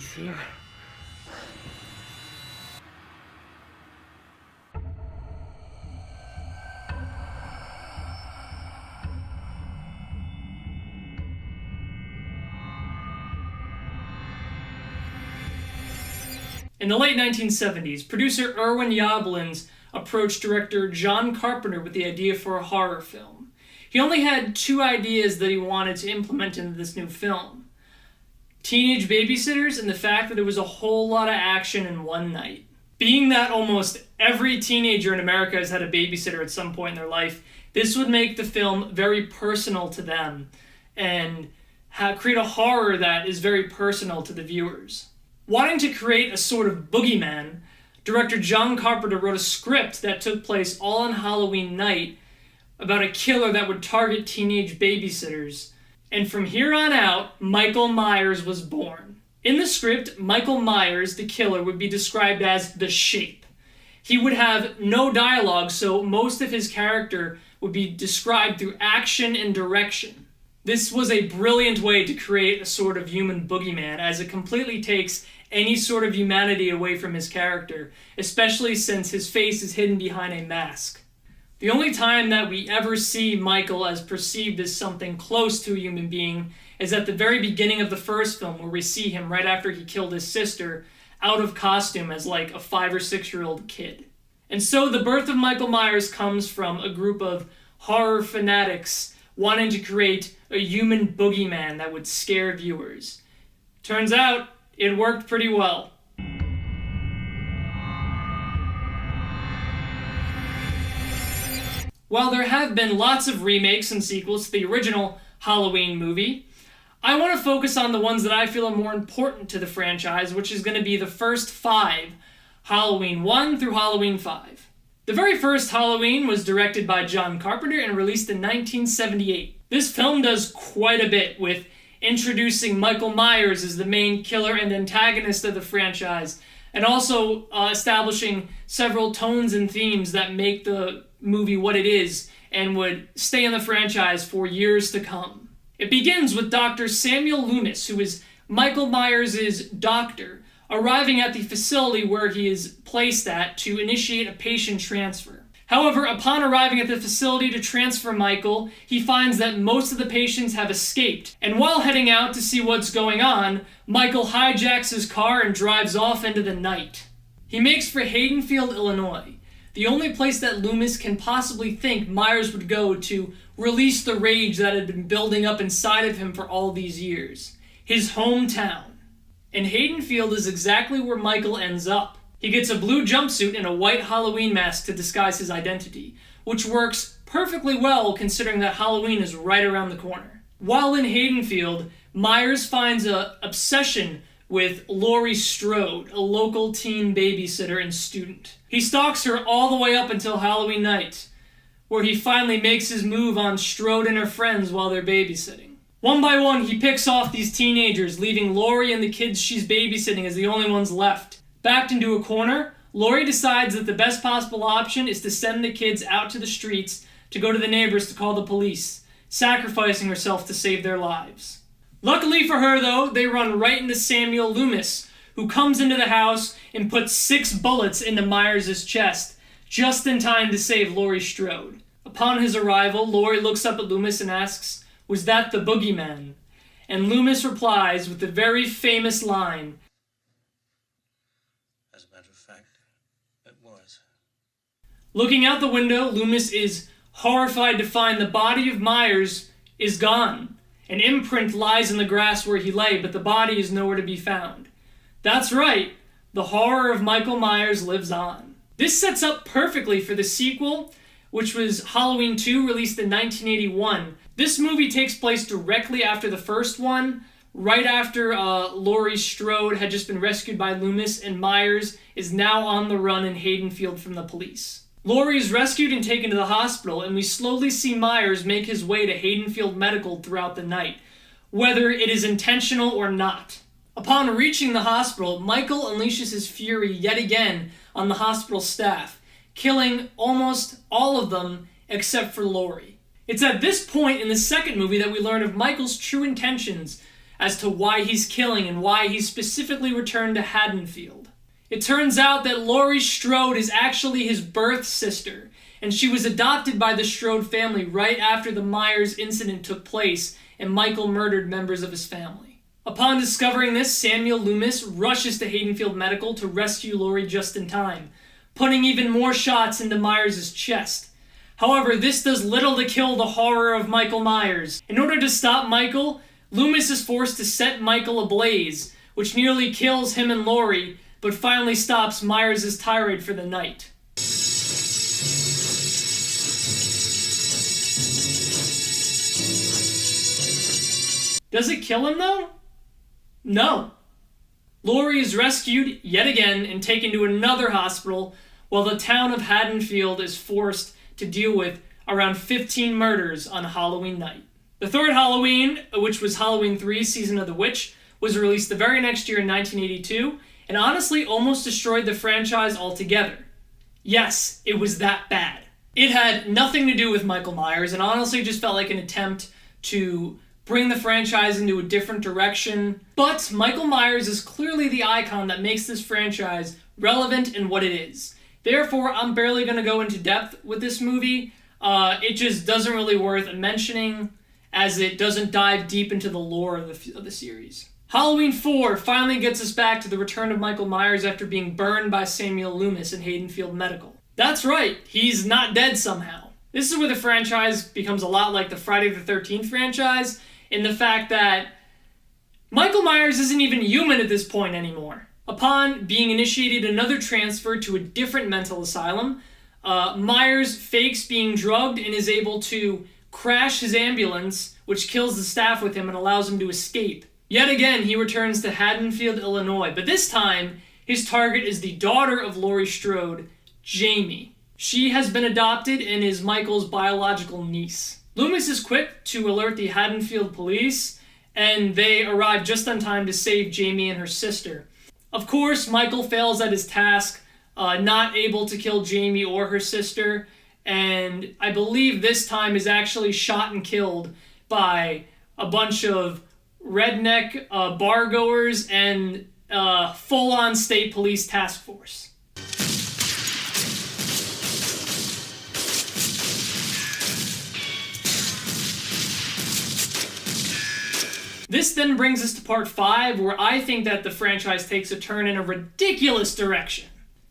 He's here. In the late 1970s, producer Irwin Yablans approached director John Carpenter with the idea for a horror film. He only had two ideas that he wanted to implement into this new film: teenage babysitters and the fact that it was a whole lot of action in one night. Being that almost every teenager in America has had a babysitter at some point in their life, this would make the film very personal to them and create a horror that is very personal to the viewers. Wanting to create a sort of boogeyman, director John Carpenter wrote a script that took place all on Halloween night about a killer that would target teenage babysitters. And from here on out, Michael Myers was born. In the script, Michael Myers, the killer, would be described as the Shape. He would have no dialogue, so most of his character would be described through action and direction. This was a brilliant way to create a sort of human boogeyman, as it completely takes any sort of humanity away from his character, especially since his face is hidden behind a mask. The only time that we ever see Michael as perceived as something close to a human being is at the very beginning of the first film, where we see him right after he killed his sister, out of costume as like a 5 or 6-year-old kid. And so the birth of Michael Myers comes from a group of horror fanatics wanting to create a human boogeyman that would scare viewers. Turns out, it worked pretty well. While there have been lots of remakes and sequels to the original Halloween movie, I want to focus on the ones that I feel are more important to the franchise, which is going to be the first 5, Halloween 1 through Halloween 5. The very first Halloween was directed by John Carpenter and released in 1978. This film does quite a bit with introducing Michael Myers as the main killer and antagonist of the franchise, and also establishing several tones and themes that make the movie what it is and would stay in the franchise for years to come. It begins with Dr. Samuel Loomis, who is Michael Myers' doctor, arriving at the facility where he is placed at to initiate a patient transfer. However, upon arriving at the facility to transfer Michael, he finds that most of the patients have escaped, and while heading out to see what's going on, Michael hijacks his car and drives off into the night. He makes for Haydenfield, Illinois, the only place that Loomis can possibly think Myers would go to release the rage that had been building up inside of him for all these years. His hometown. And Haydenfield is exactly where Michael ends up. He gets a blue jumpsuit and a white Halloween mask to disguise his identity, which works perfectly well considering that Halloween is right around the corner. While in Haydenfield, Myers finds an obsession with Laurie Strode, a local teen babysitter and student. He stalks her all the way up until Halloween night, where he finally makes his move on Strode and her friends while they're babysitting. One by one, he picks off these teenagers, leaving Laurie and the kids she's babysitting as the only ones left. Backed into a corner, Laurie decides that the best possible option is to send the kids out to the streets to go to the neighbors to call the police, sacrificing herself to save their lives. Luckily for her, though, they run right into Samuel Loomis, who comes into the house and puts 6 bullets into Myers' chest, just in time to save Laurie Strode. Upon his arrival, Laurie looks up at Loomis and asks, "Was that the boogeyman?" And Loomis replies with the very famous line, "As a matter of fact, it was." Looking out the window, Loomis is horrified to find the body of Myers is gone. An imprint lies in the grass where he lay, but the body is nowhere to be found. That's right, the horror of Michael Myers lives on. This sets up perfectly for the sequel, which was Halloween 2, released in 1981. This movie takes place directly after the first one, right after Laurie Strode had just been rescued by Loomis, and Myers is now on the run in Haydenfield from the police. Laurie is rescued and taken to the hospital, and we slowly see Myers make his way to Haydenfield Medical throughout the night, whether it is intentional or not. Upon reaching the hospital, Michael unleashes his fury yet again on the hospital staff, killing almost all of them except for Laurie. It's at this point in the second movie that we learn of Michael's true intentions as to why he's killing and why he specifically returned to Haddonfield. It turns out that Laurie Strode is actually his birth sister, and she was adopted by the Strode family right after the Myers incident took place and Michael murdered members of his family. Upon discovering this, Samuel Loomis rushes to Haddonfield Medical to rescue Laurie just in time, putting even more shots into Myers' chest. However, this does little to kill the horror of Michael Myers. In order to stop Michael, Loomis is forced to set Michael ablaze, which nearly kills him and Laurie, but finally stops Myers' tirade for the night. Does it kill him though? No. Laurie is rescued yet again and taken to another hospital while the town of Haddonfield is forced to deal with around 15 murders on Halloween night. The third Halloween, which was Halloween 3 Season of the Witch, was released the very next year in 1982 and honestly almost destroyed the franchise altogether. Yes, it was that bad. It had nothing to do with Michael Myers and honestly just felt like an attempt to bring the franchise into a different direction. But Michael Myers is clearly the icon that makes this franchise relevant in what it is. Therefore, I'm barely going to go into depth with this movie. It just doesn't really worth mentioning as it doesn't dive deep into the lore of the series. Halloween 4 finally gets us back to the return of Michael Myers after being burned by Samuel Loomis in Haddonfield Medical. That's right, he's not dead somehow. This is where the franchise becomes a lot like the Friday the 13th franchise in the fact that Michael Myers isn't even human at this point anymore. Upon being initiated another transfer to a different mental asylum, Myers fakes being drugged and is able to crash his ambulance, which kills the staff with him and allows him to escape. Yet again, he returns to Haddonfield, Illinois, but this time, his target is the daughter of Laurie Strode, Jamie. She has been adopted and is Michael's biological niece. Loomis is quick to alert the Haddonfield police, and they arrive just on time to save Jamie and her sister. Of course, Michael fails at his task, not able to kill Jamie or her sister, and I believe this time is actually shot and killed by a bunch of redneck bar-goers and full-on state police task force. This then brings us to part 5, where I think that the franchise takes a turn in a ridiculous direction.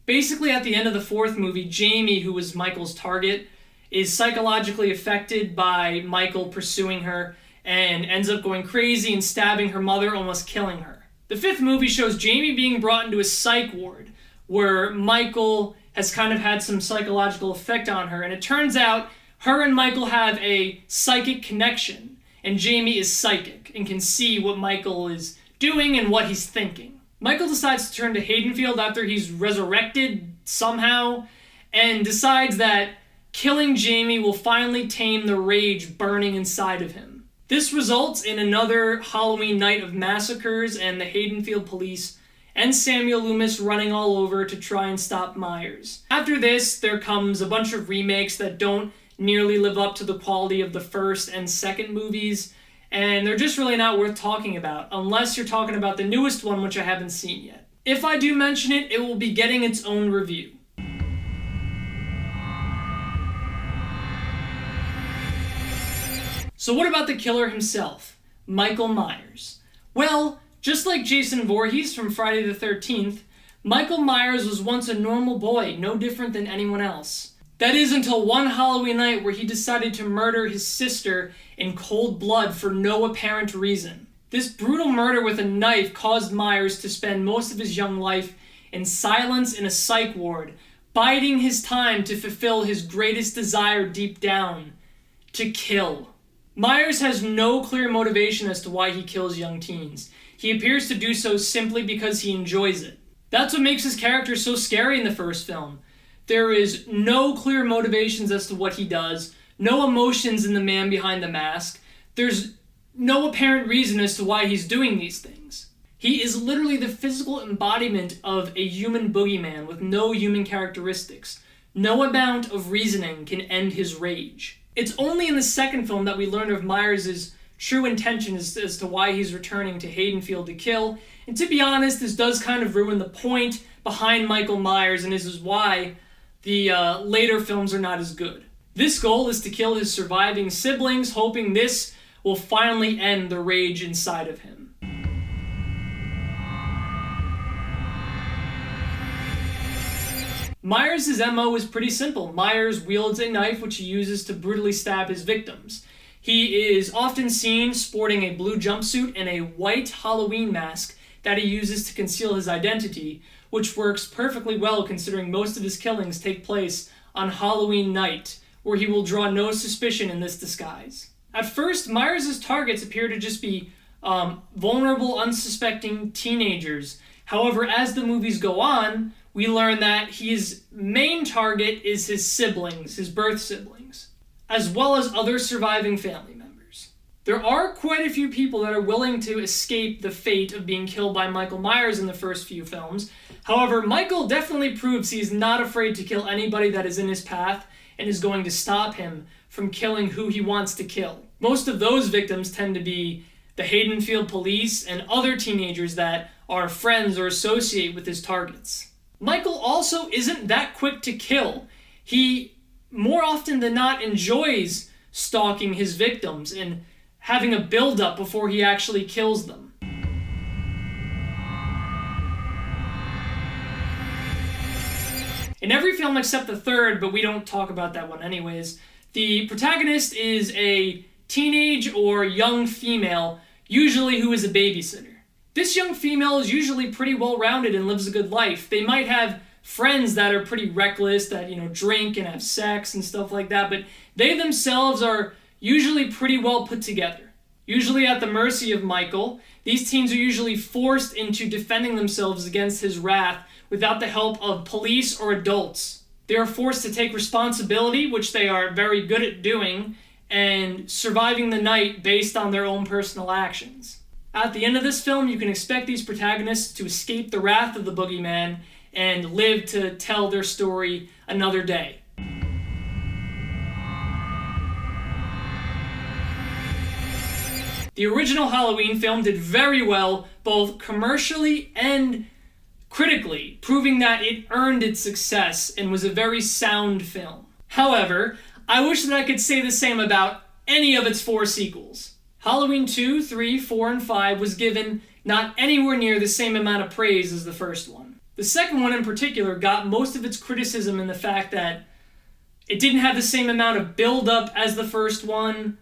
Basically, at the end of the 4th movie, Jamie, who was Michael's target, is psychologically affected by Michael pursuing her and ends up going crazy and stabbing her mother, almost killing her. The 5th movie shows Jamie being brought into a psych ward, where Michael has kind of had some psychological effect on her, and it turns out her and Michael have a psychic connection. And Jamie is psychic and can see what Michael is doing and what he's thinking. Michael decides to turn to Haddonfield after he's resurrected somehow and decides that killing Jamie will finally tame the rage burning inside of him. This results in another Halloween night of massacres and the Haddonfield police and Samuel Loomis running all over to try and stop Myers. After this, there comes a bunch of remakes that don't nearly live up to the quality of the 1st and 2nd movies, and they're just really not worth talking about, unless you're talking about the newest one, which I haven't seen yet. If I do mention it, it will be getting its own review. So what about the killer himself, Michael Myers? Well, just like Jason Voorhees from Friday the 13th, Michael Myers was once a normal boy, no different than anyone else. That is until one Halloween night where he decided to murder his sister in cold blood for no apparent reason. This brutal murder with a knife caused Myers to spend most of his young life in silence in a psych ward, biding his time to fulfill his greatest desire deep down, to kill. Myers has no clear motivation as to why he kills young teens. He appears to do so simply because he enjoys it. That's what makes his character so scary in the first film. There is no clear motivations as to what he does, no emotions in the man behind the mask. There's no apparent reason as to why he's doing these things. He is literally the physical embodiment of a human boogeyman with no human characteristics. No amount of reasoning can end his rage. It's only in the second film that we learn of Myers' true intention as to why he's returning to Haddonfield to kill. And to be honest, this does kind of ruin the point behind Michael Myers, and this is why the later films are not as good. This goal is to kill his surviving siblings, hoping this will finally end the rage inside of him. Myers' MO is pretty simple. Myers wields a knife which he uses to brutally stab his victims. He is often seen sporting a blue jumpsuit and a white Halloween mask that he uses to conceal his identity, which works perfectly well considering most of his killings take place on Halloween night, where he will draw no suspicion in this disguise. At first, Myers' targets appear to just be vulnerable, unsuspecting teenagers. However, as the movies go on, we learn that his main target is his siblings, his birth siblings, as well as other surviving family members. There are quite a few people that are willing to escape the fate of being killed by Michael Myers in the first few films. However, Michael definitely proves he's not afraid to kill anybody that is in his path and is going to stop him from killing who he wants to kill. Most of those victims tend to be the Haddonfield police and other teenagers that are friends or associate with his targets. Michael also isn't that quick to kill. He, more often than not, enjoys stalking his victims and having a build-up before he actually kills them. In every film except the third, but we don't talk about that one anyways, the protagonist is a teenage or young female, usually who is a babysitter. This young female is usually pretty well-rounded and lives a good life. They might have friends that are pretty reckless, that, drink and have sex and stuff like that, but they themselves are usually pretty well put together. Usually at the mercy of Michael, these teens are usually forced into defending themselves against his wrath without the help of police or adults. They are forced to take responsibility, which they are very good at doing, and surviving the night based on their own personal actions. At the end of this film, you can expect these protagonists to escape the wrath of the boogeyman and live to tell their story another day. The original Halloween film did very well, both commercially and critically, proving that it earned its success and was a very sound film. However, I wish that I could say the same about any of its 4 sequels. Halloween 2, 3, 4, and 5 was given not anywhere near the same amount of praise as the first one. The second one in particular got most of its criticism in the fact that it didn't have the same amount of build-up as the first one.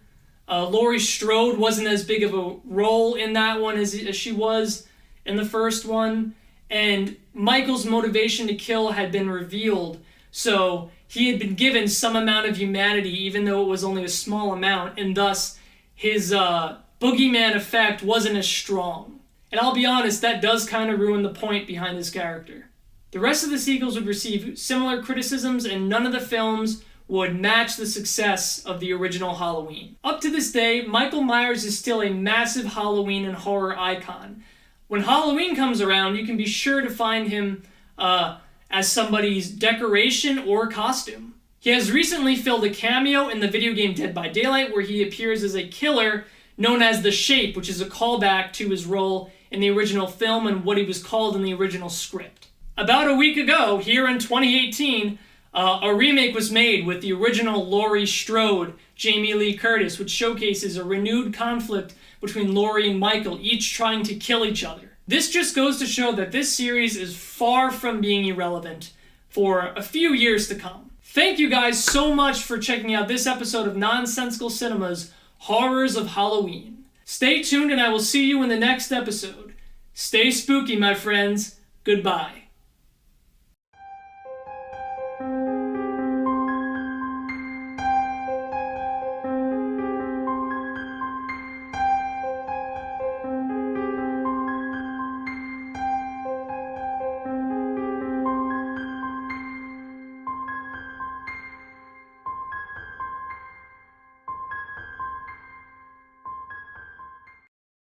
Laurie Strode wasn't as big of a role in that one as she was in the first one. And Michael's motivation to kill had been revealed, so he had been given some amount of humanity, even though it was only a small amount, and thus his boogeyman effect wasn't as strong. And I'll be honest, that does kind of ruin the point behind his character. The rest of the sequels would receive similar criticisms, and none of the films would match the success of the original Halloween. Up to this day, Michael Myers is still a massive Halloween and horror icon. When Halloween comes around, you can be sure to find him as somebody's decoration or costume. He has recently filled a cameo in the video game Dead by Daylight, where he appears as a killer known as The Shape, which is a callback to his role in the original film and what he was called in the original script. About a week ago, here in 2018, a remake was made with the original Laurie Strode, Jamie Lee Curtis, which showcases a renewed conflict between Laurie and Michael, each trying to kill each other. This just goes to show that this series is far from being irrelevant for a few years to come. Thank you guys so much for checking out this episode of Nonsensical Cinema's Horrors of Halloween. Stay tuned and I will see you in the next episode. Stay spooky, my friends. Goodbye.